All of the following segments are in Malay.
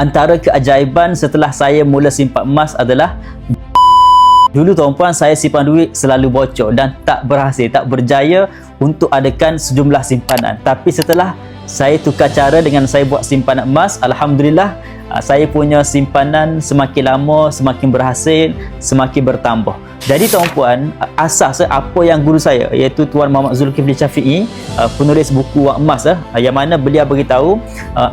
Antara keajaiban setelah saya mula simpan emas adalah dulu tuan-puan, saya simpan duit selalu bocor dan tak berhasil, tak berjaya untuk adakan sejumlah simpanan. Tapi setelah saya tukar cara dengan saya buat simpanan emas, alhamdulillah saya punya simpanan semakin lama semakin berhasil, semakin bertambah. Jadi tuan-puan, asas apa yang guru saya iaitu Tuan Muhammad Zulkifli Syafi'i, penulis buku Wang Emas, yang mana beliau beritahu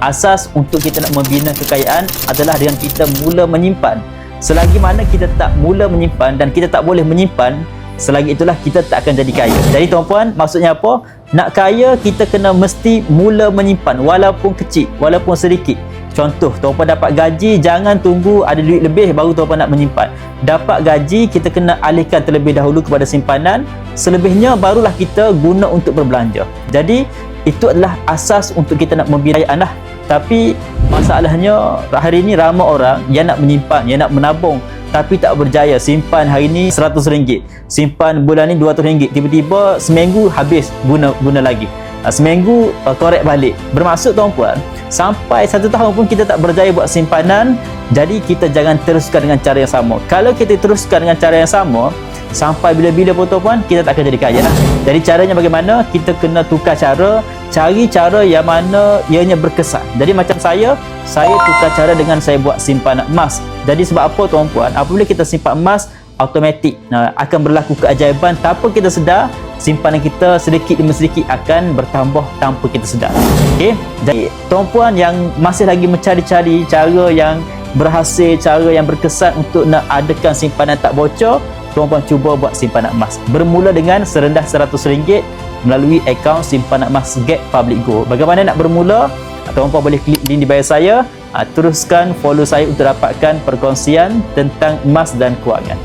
asas untuk kita nak membina kekayaan adalah dengan kita mula menyimpan. Selagi mana kita tak mula menyimpan dan kita tak boleh menyimpan, selagi itulah kita tak akan jadi kaya. Jadi tuan-puan, maksudnya apa? Nak kaya, kita kena mesti mula menyimpan walaupun kecil, walaupun sedikit. Contoh, tuan-puan dapat gaji, jangan tunggu ada duit lebih baru tuan-puan nak menyimpan. Dapat gaji, kita kena alihkan terlebih dahulu kepada simpanan. Selebihnya barulah kita guna untuk berbelanja. Jadi itu adalah asas untuk kita nak membina kekayaan lah. Tapi masalahnya hari ini ramai orang yang nak menyimpan, yang nak menabung, tapi tak berjaya. Simpan hari ni RM100, simpan bulan ni RM200, tiba-tiba seminggu habis guna lagi, seminggu korek balik. Bermaksud tuan-puan, sampai 1 tahun pun kita tak berjaya buat simpanan. Jadi kita jangan teruskan dengan cara yang sama. Kalau kita teruskan dengan cara yang sama, sampai bila-bila pun tuan-puan, kita tak akan jadi kaya lah. Jadi caranya bagaimana? Kita kena tukar cara, cari cara yang mana ianya berkesan. Jadi macam saya tukar cara dengan saya buat simpanan emas. Jadi sebab apa tuan-puan? Apabila kita simpan emas, automatik akan berlaku keajaiban tanpa kita sedar. Simpanan kita sedikit demi sedikit akan bertambah tanpa kita sedar. Okey. Jadi tuan-puan yang masih lagi mencari-cari cara yang berhasil, cara yang berkesan untuk nak adakan simpanan tak bocor, tuan-puan cuba buat simpanan emas. Bermula dengan serendah RM100 melalui akaun simpanan emas Gap Public Go. Bagaimana nak bermula? Tuan-puan boleh klik link di bio saya. Teruskan follow saya untuk dapatkan perkongsian tentang emas dan kewangan.